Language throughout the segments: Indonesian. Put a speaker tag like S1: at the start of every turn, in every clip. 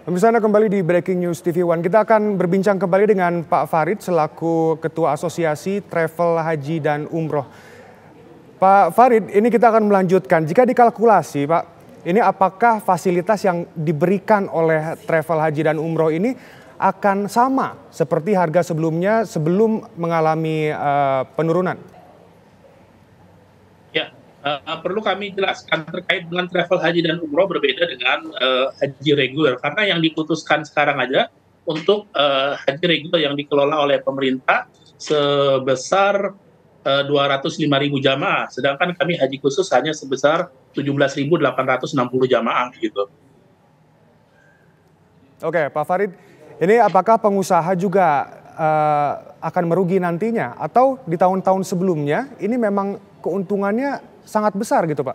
S1: Pemirsa, Anda kembali di Breaking News TV One. Kita akan berbincang kembali dengan Pak Farid selaku Ketua Asosiasi Travel Haji dan Umroh. Pak Farid, ini kita akan melanjutkan. Jika dikalkulasi, Pak, ini apakah fasilitas yang diberikan oleh Travel Haji dan Umroh ini akan sama seperti harga sebelumnya sebelum mengalami penurunan?
S2: Ya, perlu kami jelaskan terkait dengan travel haji dan umroh berbeda dengan haji reguler, karena yang diputuskan sekarang aja untuk haji reguler yang dikelola oleh pemerintah sebesar 205.000 jamaah, sedangkan kami haji khusus hanya sebesar 17.860 jamaah gitu.
S1: Oke, Pak Farid, ini apakah pengusaha juga akan merugi nantinya atau di tahun-tahun sebelumnya ini memang keuntungannya sangat besar gitu, Pak?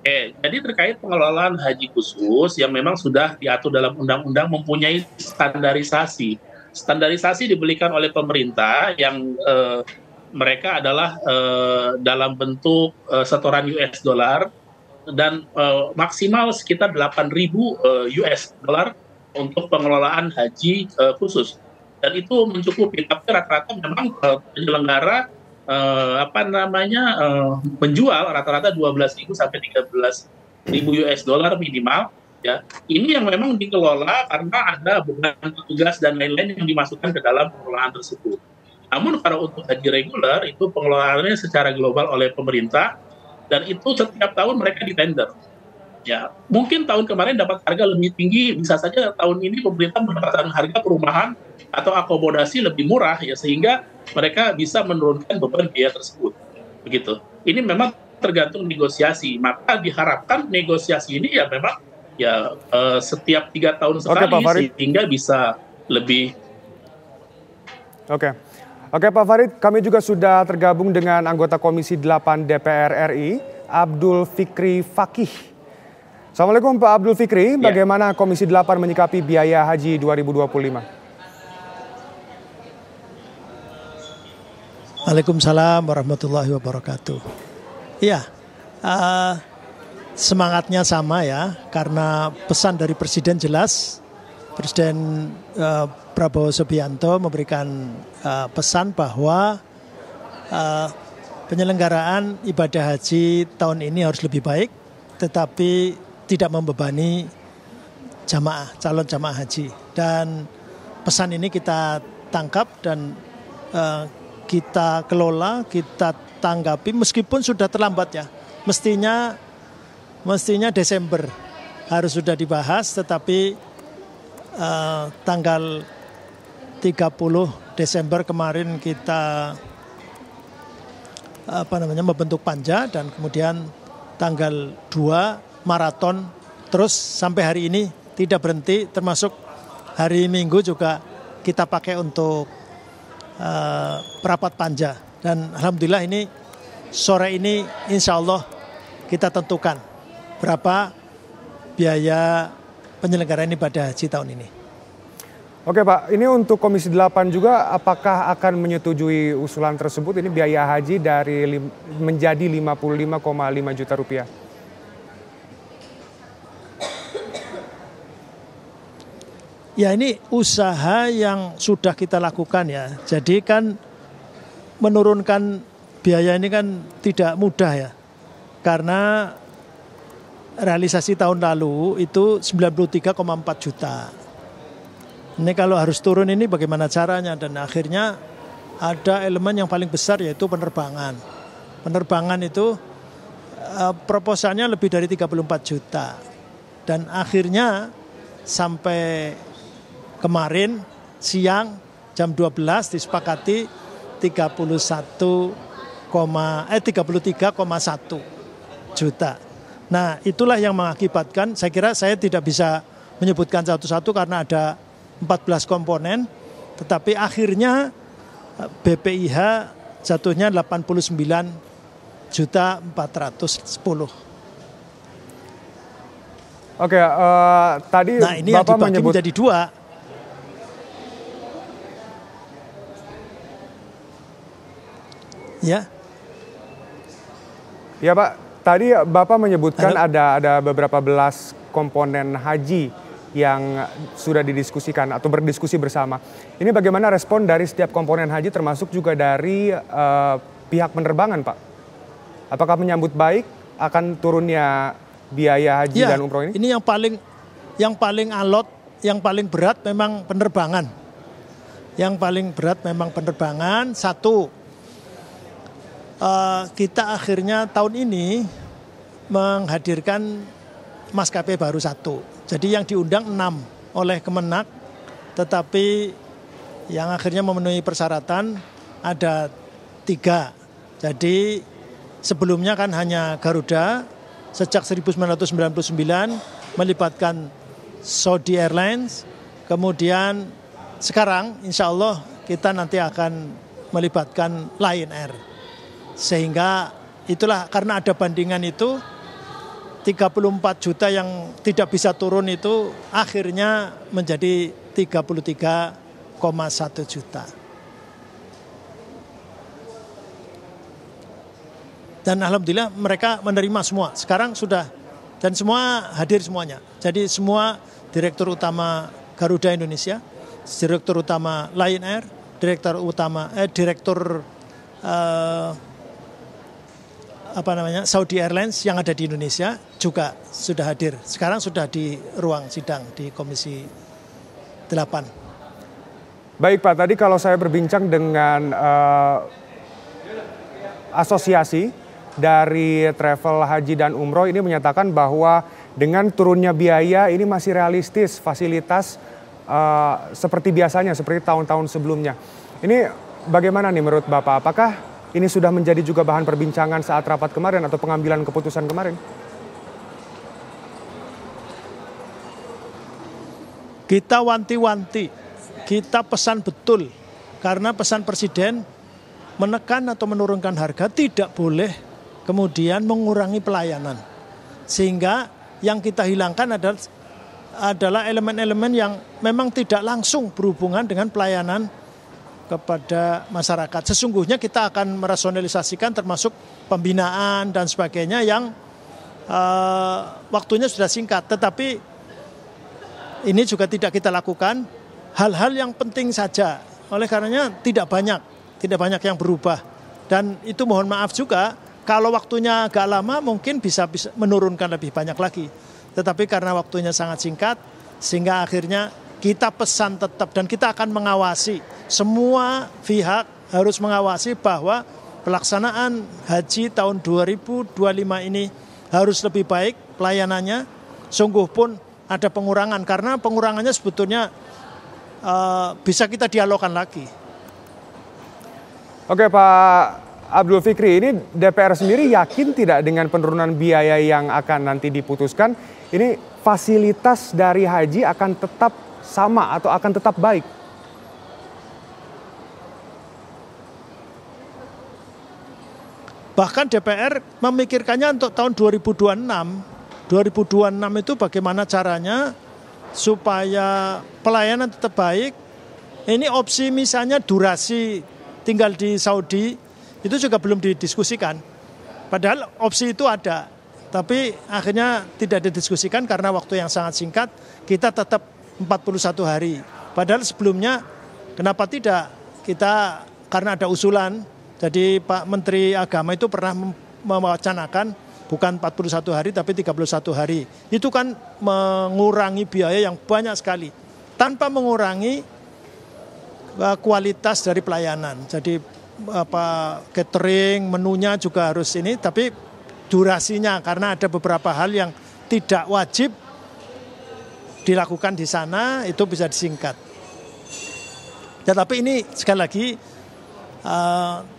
S2: Oke, jadi terkait pengelolaan haji khusus yang memang sudah diatur dalam undang-undang mempunyai standarisasi. Standarisasi diberikan oleh pemerintah yang mereka adalah dalam bentuk setoran US dollar dan maksimal sekitar 8.000 US dollar untuk pengelolaan haji khusus. Dan itu mencukupi, tapi rata-rata memang penyelenggara menjual rata-rata 12.000 sampai 13.000 US dollar minimal. Ya, ini yang memang dikelola karena ada beban petugas dan lain-lain yang dimasukkan ke dalam pengelolaan tersebut. Namun kalau untuk haji reguler itu pengelolaannya secara global oleh pemerintah dan itu setiap tahun mereka ditender. Ya, mungkin tahun kemarin dapat harga lebih tinggi, bisa saja tahun ini pemerintah mendapatkan harga perumahan atau akomodasi lebih murah ya, sehingga mereka bisa menurunkan beban biaya tersebut. Begitu. Ini memang tergantung negosiasi. Maka diharapkan negosiasi ini ya memang ya setiap 3 tahun sekali.
S1: Pak Farid,
S2: sehingga bisa lebih.
S1: Oke, Pak Farid, kami juga sudah tergabung dengan anggota Komisi 8 DPR RI, Abdul Fikri Fakih. Assalamualaikum Pak Abdul Fikri, bagaimana Komisi 8 menyikapi biaya haji 2025?
S3: Waalaikumsalam warahmatullahi wabarakatuh. Iya, semangatnya sama ya, karena pesan dari Presiden jelas. Presiden Prabowo Subianto memberikan pesan bahwa penyelenggaraan ibadah haji tahun ini harus lebih baik, tetapi tidak membebani jamaah, calon jamaah haji. Dan pesan ini kita tangkap dan kita kelola, kita tanggapi meskipun sudah terlambat ya. Mestinya Desember harus sudah dibahas, tetapi tanggal 30 Desember kemarin kita membentuk panja dan kemudian tanggal 2 maraton terus sampai hari ini tidak berhenti, termasuk hari Minggu juga kita pakai untuk rapat panja. Dan alhamdulillah ini sore ini insya Allah kita tentukan berapa biaya penyelenggaraan ibadah haji tahun ini.
S1: Oke Pak, ini untuk Komisi 8 juga apakah akan menyetujui usulan tersebut, ini biaya haji menjadi 55,5 juta rupiah?
S3: Ya, ini usaha yang sudah kita lakukan ya. Jadi kan menurunkan biaya ini kan tidak mudah ya. Karena realisasi tahun lalu itu 93,4 juta. Ini kalau harus turun ini bagaimana caranya? Dan akhirnya ada elemen yang paling besar yaitu penerbangan. Penerbangan itu proposalnya lebih dari 34 juta. Dan akhirnya sampai kemarin siang jam 12 disepakati 33,1 juta. Nah, itulah yang mengakibatkan, saya kira saya tidak bisa menyebutkan satu-satu karena ada 14 komponen, tetapi akhirnya BPIH jatuhnya 89.410.
S1: Oke, tadi
S3: nah ini
S1: Bapak
S3: yang dibagi menjadi 2. Ya.
S1: Ya Pak, tadi Bapak menyebutkan ada beberapa belas komponen haji yang sudah didiskusikan atau berdiskusi bersama. Ini bagaimana respon dari setiap komponen haji termasuk juga dari pihak penerbangan, Pak? Apakah menyambut baik akan turunnya biaya haji dan umroh ini?
S3: Ini yang paling alot, yang paling berat memang penerbangan. Yang paling berat memang penerbangan. Satu, kita akhirnya tahun ini menghadirkan maskapai baru 1. Jadi yang diundang 6 oleh Kemenak, tetapi yang akhirnya memenuhi persyaratan ada 3. Jadi sebelumnya kan hanya Garuda, sejak 1999 melibatkan Saudi Airlines, kemudian sekarang insya Allah kita nanti akan melibatkan Lion Air. Sehingga itulah karena ada bandingan itu, 34 juta yang tidak bisa turun itu akhirnya menjadi 33,1 juta. Dan alhamdulillah mereka menerima semua. Sekarang sudah, dan semua hadir semuanya. Jadi semua direktur utama Garuda Indonesia, direktur utama Lion Air, direktur Saudi Airlines yang ada di Indonesia juga sudah hadir. Sekarang sudah di ruang sidang di Komisi 8.
S1: Baik Pak, tadi kalau saya berbincang dengan asosiasi dari travel haji dan umroh ini menyatakan bahwa dengan turunnya biaya ini masih realistis fasilitas seperti biasanya, seperti tahun-tahun sebelumnya. Ini bagaimana nih menurut Bapak? Apakah ini sudah menjadi juga bahan perbincangan saat rapat kemarin atau pengambilan keputusan kemarin?
S3: Kita wanti-wanti, kita pesan betul. Karena pesan Presiden menekan atau menurunkan harga tidak boleh kemudian mengurangi pelayanan. Sehingga yang kita hilangkan adalah elemen-elemen yang memang tidak langsung berhubungan dengan pelayanan kepada masyarakat. Sesungguhnya kita akan merasionalisasikan termasuk pembinaan dan sebagainya yang waktunya sudah singkat. Tetapi ini juga tidak kita lakukan. Hal-hal yang penting saja. Oleh karenanya tidak banyak yang berubah. Dan itu mohon maaf juga, kalau waktunya agak lama mungkin bisa menurunkan lebih banyak lagi. Tetapi karena waktunya sangat singkat, sehingga akhirnya kita pesan tetap dan kita akan mengawasi. Semua pihak harus mengawasi bahwa pelaksanaan haji tahun 2025 ini harus lebih baik pelayanannya. Sungguh pun ada pengurangan, karena pengurangannya sebetulnya bisa kita dialogkan lagi.
S1: Oke Pak Abdul Fikri, ini DPR sendiri yakin tidak dengan penurunan biaya yang akan nanti diputuskan? Ini fasilitas dari haji akan tetap sama atau akan tetap baik?
S3: Bahkan DPR memikirkannya untuk tahun 2026. 2026 itu bagaimana caranya supaya pelayanan tetap baik. Ini opsi misalnya durasi tinggal di Saudi itu juga belum didiskusikan. Padahal opsi itu ada. Tapi akhirnya tidak didiskusikan karena waktu yang sangat singkat, kita tetap 41 hari. Padahal sebelumnya kenapa tidak? Kita karena ada usulan, jadi Pak Menteri Agama itu pernah mewacanakan bukan 41 hari tapi 31 hari. Itu kan mengurangi biaya yang banyak sekali tanpa mengurangi kualitas dari pelayanan. Jadi catering, menunya juga harus ini, tapi durasinya karena ada beberapa hal yang tidak wajib dilakukan di sana itu bisa disingkat. Tetapi ini sekali lagi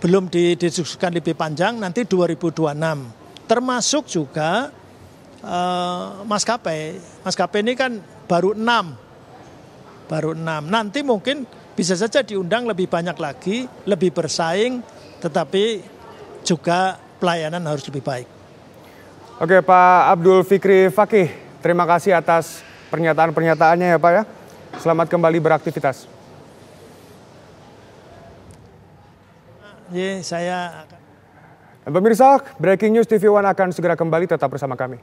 S3: belum didiskusikan lebih panjang, nanti 2026. Termasuk juga maskapai. Maskapai ini kan baru 6. Nanti mungkin bisa saja diundang lebih banyak lagi, lebih bersaing, tetapi juga pelayanan harus lebih baik.
S1: Oke Pak Abdul Fikri Fakih, terima kasih atas pernyataan-pernyataannya ya Pak ya. Selamat kembali beraktivitas.
S3: Saya akan...
S1: Pemirsa, Breaking News TV One akan segera kembali, tetap bersama kami.